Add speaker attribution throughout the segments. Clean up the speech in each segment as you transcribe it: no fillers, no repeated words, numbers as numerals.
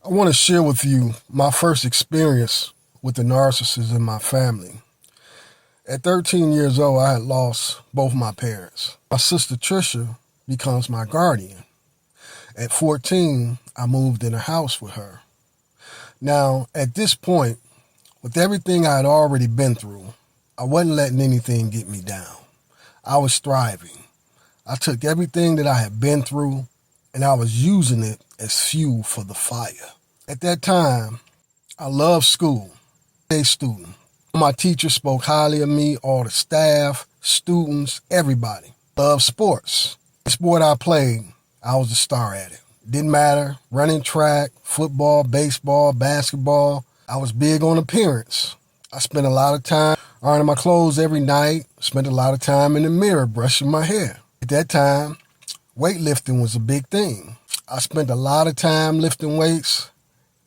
Speaker 1: I want to share with you my first experience with the narcissist in my family. At 13 years old, I had lost both my parents. My sister Trisha becomes my guardian. At 14, I moved in a house with her. Now, at this point, with everything I had already been through, I wasn't letting anything get me down. I was thriving. I took everything that I had been through and I was using it as fuel for the fire. At that time, I loved school, a student. My teacher spoke highly of me, all the staff, students, everybody. Loved sports. The sport I played, I was a star at it. Didn't matter, running track, football, baseball, basketball. I was big on appearance. I spent a lot of time ironing my clothes every night, spent a lot of time in the mirror brushing my hair. At that time, weightlifting was a big thing. I spent a lot of time lifting weights,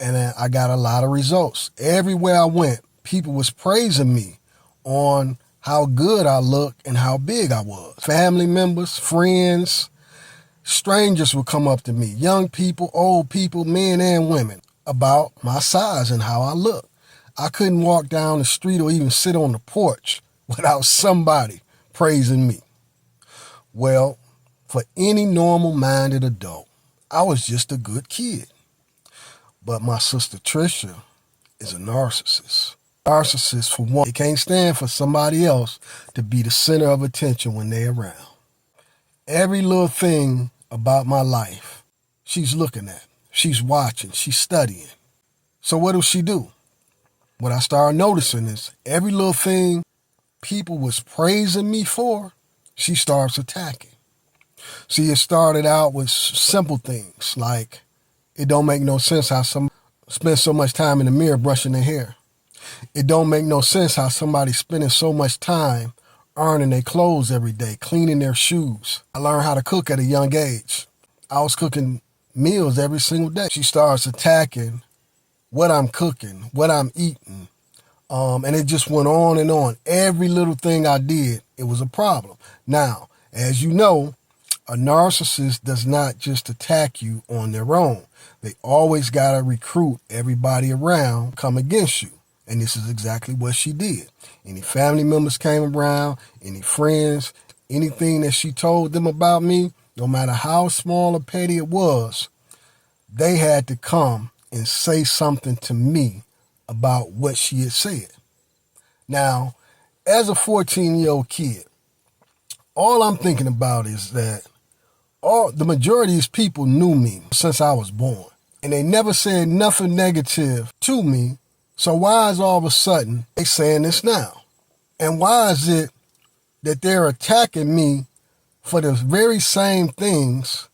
Speaker 1: and I got a lot of results. Everywhere I went, people was praising me on how good I looked and how big I was. Family members, friends, strangers would come up to me, young people, old people, men and women, about my size and how I look. I couldn't walk down the street or even sit on the porch without somebody praising me. Well, for any normal-minded adult, I was just a good kid. But my sister Trisha is a narcissist. Narcissist, for one, they can't stand for somebody else to be the center of attention when they're around. Every little thing about my life, she's looking at, she's watching, she's studying. So what does she do? What I started noticing is every little thing people was praising me for, she starts attacking. See, it started out with simple things like it don't make no sense how somebody spends so much time in the mirror brushing their hair. It don't make no sense how somebody's spending so much time ironing their clothes every day, cleaning their shoes. I learned how to cook at a young age. I was cooking meals every single day. She starts attacking what I'm cooking, what I'm eating. And it just went on and on. Every little thing I did, it was a problem. Now, as you know, a narcissist does not just attack you on their own. They always got to recruit everybody around, come against you. And this is exactly what she did. Any family members came around, any friends, anything that she told them about me, no matter how small or petty it was, they had to come and say something to me about what she had said. Now, as a 14-year-old kid, all I'm thinking about is that the majority of these people knew me since I was born, and they never said nothing negative to me. So why is all of a sudden they saying this now? And why is it that they're attacking me for the very same things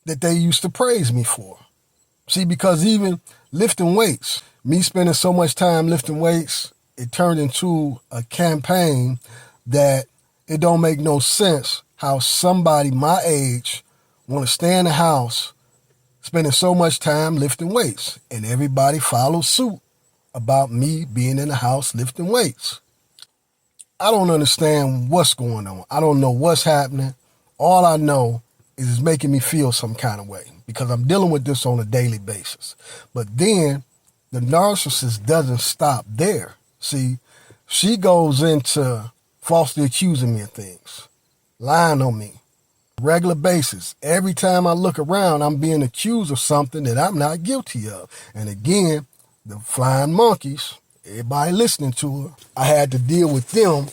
Speaker 1: that they used to praise me for? See, because even lifting weights, me spending so much time lifting weights, it turned into a campaign that it don't make no sense how somebody my age want to stay in the house spending so much time lifting weights, and everybody follows suit about me being in the house lifting weights. I don't understand what's going on. I don't know what's happening. All I know is it's making me feel some kind of way because I'm dealing with this on a daily basis. But then the narcissist doesn't stop there. See, she goes into falsely accusing me of things, lying on me, regular basis. Every time I look around, I'm being accused of something that I'm not guilty of. And again, the flying monkeys, everybody listening to her, I had to deal with them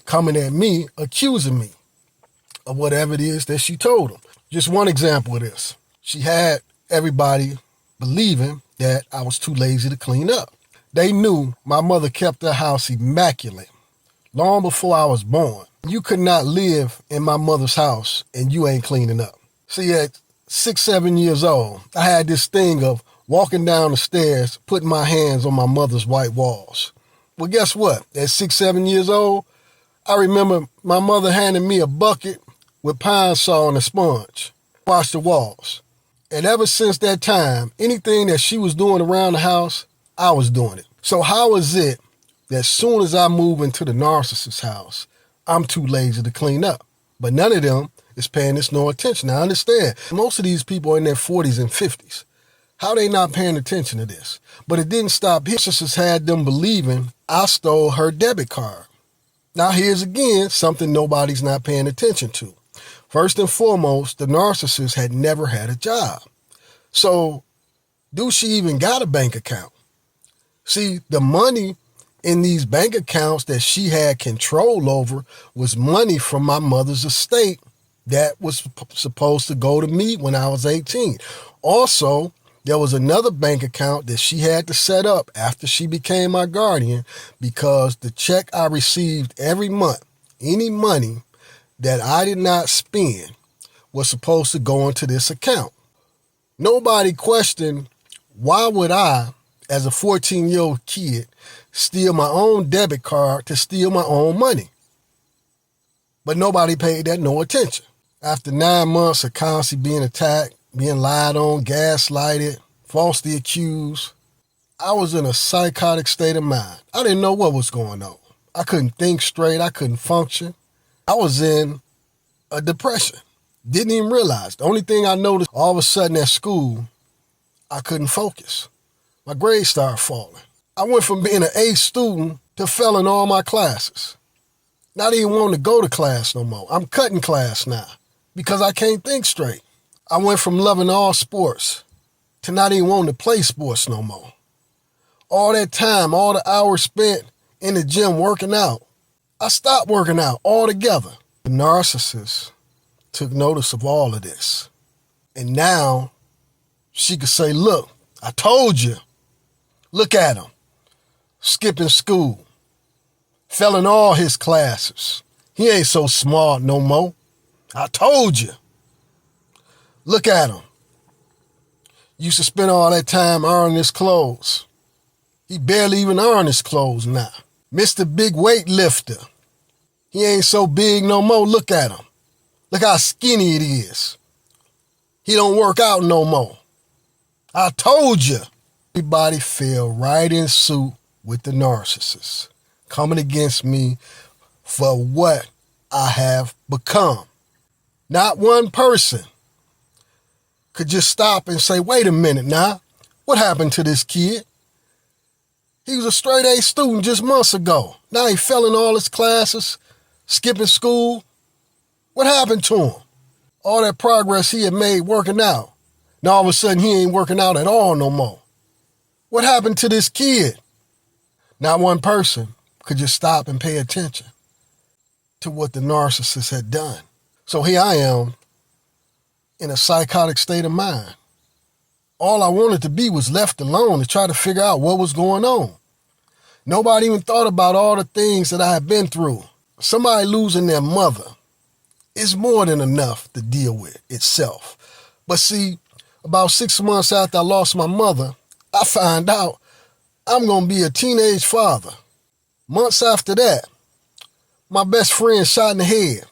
Speaker 1: coming at me, accusing me of whatever it is that she told them. Just one example of this. She had everybody believing that I was too lazy to clean up. They knew my mother kept her house immaculate long before I was born. You could not live in my mother's house and you ain't cleaning up. See, at 6, 7 years old, I had this thing of walking down the stairs, putting my hands on my mother's white walls. Well, guess what? At 6, 7 years old, I remember my mother handing me a bucket with pine saw and a sponge, wash the walls. And ever since that time, anything that she was doing around the house, I was doing it. So how is it that as soon as I move into the narcissist's house, I'm too lazy to clean up? But none of them is paying this no attention. Now, I understand, most of these people are in their 40s and 50s. How they not paying attention to this? But it didn't stop. Narcissist had them believing I stole her debit card. Now here's again something nobody's not paying attention to. First and foremost, the narcissist had never had a job. So do she even got a bank account? See, the money in these bank accounts that she had control over was money from my mother's estate that was supposed to go to me when I was 18. Also, there was another bank account that she had to set up after she became my guardian because the check I received every month, any money that I did not spend, was supposed to go into this account. Nobody questioned why would I, as a 14-year-old kid, steal my own debit card to steal my own money. But nobody paid that no attention. After 9 months of constantly being attacked, being lied on, gaslighted, falsely accused, I was in a psychotic state of mind. I didn't know what was going on. I couldn't think straight. I couldn't function. I was in a depression. Didn't even realize. The only thing I noticed, all of a sudden at school, I couldn't focus. My grades started falling. I went from being an A student to failing all my classes. Not even wanting to go to class no more. I'm cutting class now because I can't think straight. I went from loving all sports to not even wanting to play sports no more. All that time, all the hours spent in the gym working out, I stopped working out altogether. The narcissist took notice of all of this. And now she could say, look, I told you. Look at him. Skipping school. Failing all his classes. He ain't so smart no more. I told you. Look at him. Used to spend all that time ironing his clothes. He barely even iron his clothes now. Mr. Big Weightlifter. He ain't so big no more. Look at him. Look how skinny it is. He don't work out no more. I told you. Everybody fell right in suit with the narcissist, coming against me for what I have become. Not one person could just stop and say, wait a minute now, what happened to this kid? He was a straight A student just months ago. Now he failing all his classes, skipping school. What happened to him? All that progress he had made working out. Now all of a sudden he ain't working out at all no more. What happened to this kid? Not one person could just stop and pay attention to what the narcissist had done. So here I am in a psychotic state of mind. All I wanted to be was left alone to try to figure out what was going on. Nobody even thought about all the things that I had been through. Somebody losing their mother is more than enough to deal with itself. But see, about 6 months after I lost my mother, I find out I'm going to be a teenage father. Months after that, my best friend shot in the head.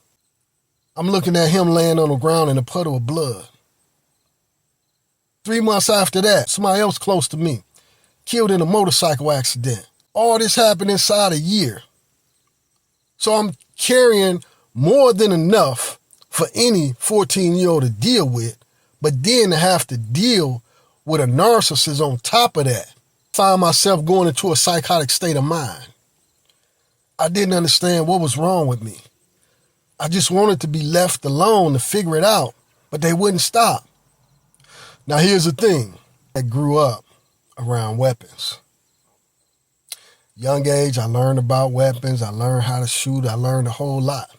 Speaker 1: I'm looking at him laying on the ground in a puddle of blood. 3 months after that, somebody else close to me, killed in a motorcycle accident. All this happened inside a year. So I'm carrying more than enough for any 14-year-old to deal with, but then to have to deal with a narcissist on top of that. Find myself going into a psychotic state of mind. I didn't understand what was wrong with me. I just wanted to be left alone to figure it out, but they wouldn't stop. Now here's the thing. I grew up around weapons. Young age, I learned about weapons. I learned how to shoot. I learned a whole lot.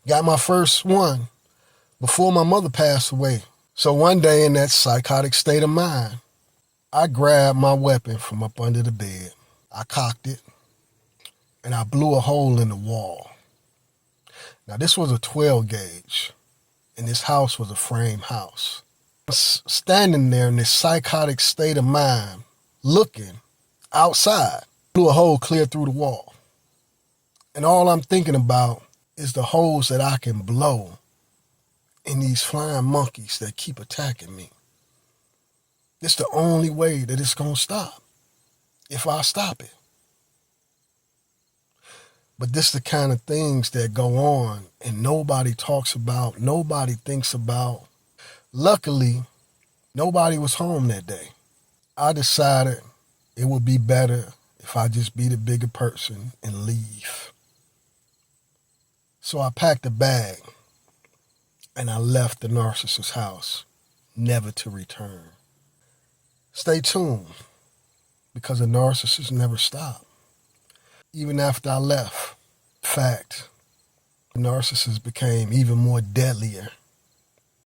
Speaker 1: Got my first one before my mother passed away. So one day in that psychotic state of mind, I grabbed my weapon from up under the bed. I cocked it, and I blew a hole in the wall. Now this was a 12 gauge, and this house was a frame house. Standing there in this psychotic state of mind, looking outside, blew a hole clear through the wall. And all I'm thinking about is the holes that I can blow in these flying monkeys that keep attacking me. It's the only way that it's going to stop, if I stop it. But this is the kind of things that go on and nobody talks about, nobody thinks about. Luckily, Nobody was home that day. I decided it would be better if I just be the bigger person and leave. So I packed a bag and I left the narcissist's house, never to return. Stay tuned, because the narcissist never stopped. Even after I left, in fact, the narcissist became even more deadlier